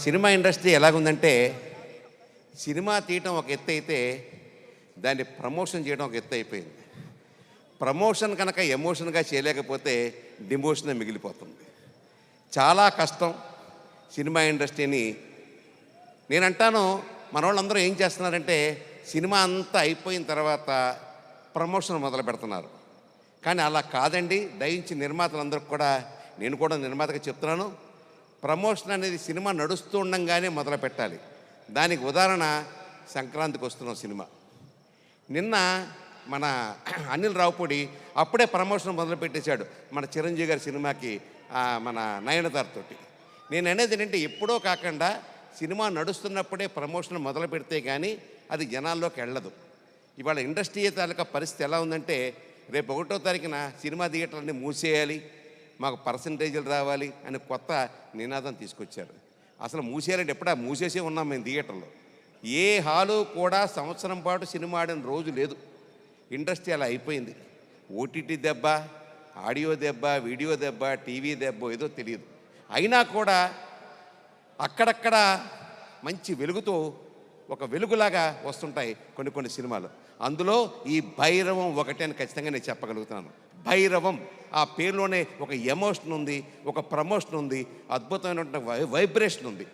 Cinema industry ఎలాగుందంటే, cinema తీయటం ఒక ఎత్తు అయితే, దాన్ని ప్రమోషన్ చేయడం ఒక ఎత్తు అయిపోయింది. ప్రమోషన్ కనుక ఎమోషన్‌గా చేయలేకపోతే డిమోషనే మిగిలిపోతుంది. చాలా కష్టం సినిమా ఇండస్ట్రీని. నేనంటాను, మనోళ్ళందరూ ఏం చేస్తున్నారంటే, సినిమా అంతా అయిపోయిన తర్వాత ప్రమోషన్ మొదలు పెడుతున్నారు. కానీ అలా కాదండి. దయించి నిర్మాతలందరికి కూడా, నేను కూడా నిర్మాతగా చెప్తున్నాను, ప్రమోషన్ అనేది సినిమా నడుస్తూ ఉండంగానే మొదలు పెట్టాలి. దానికి ఉదాహరణ సంక్రాంతికి వస్తున్నాం సినిమా. నిన్న మన అనిల్ రావుపూడి అప్పుడే ప్రమోషన్ మొదలు పెట్టేశాడు మన చిరంజీవి గారి సినిమాకి, మన నయనతారతోటి. నేను అనేది ఏంటంటే, ఎప్పుడో కాకుండా సినిమా నడుస్తున్నప్పుడే ప్రమోషన్ మొదలు పెడితే కానీ అది జనాల్లోకి వెళ్ళదు. ఇవాళ ఇండస్ట్రీ తాలూకా పరిస్థితి ఎలా ఉందంటే, రేపు 1వ తారీఖున సినిమా థియేటర్లన్నీ మూసేయాలి, మాకు పర్సంటేజీలు రావాలి అని కొత్త నినాదం తీసుకొచ్చారు. అసలు మూసేయాలంటే ఎప్పుడా మూసేసే ఉన్నాం మేము థియేటర్లో. ఏ హాలు కూడా సంవత్సరం పాటు సినిమా ఆడిన రోజు లేదు. ఇండస్ట్రీ అలా అయిపోయింది. ఓటీటీ దెబ్బ, ఆడియో దెబ్బ, వీడియో దెబ్బ, టీవీ దెబ్బ ఏదో తెలియదు. అయినా కూడా అక్కడక్కడ మంచి వెలుగుతో ఒక వెలుగులాగా వస్తుంటాయి కొన్ని కొన్ని సినిమాలు. అందులో ఈ భైరవం ఒకటే అని ఖచ్చితంగా నేను చెప్పగలుగుతున్నాను. భైరవం ఆ పేరులోనే ఒక ఎమోషన్ ఉంది, ఒక ప్రమోషన్ ఉంది, అద్భుతమైనటువంటి వైబ్రేషన్ ఉంది.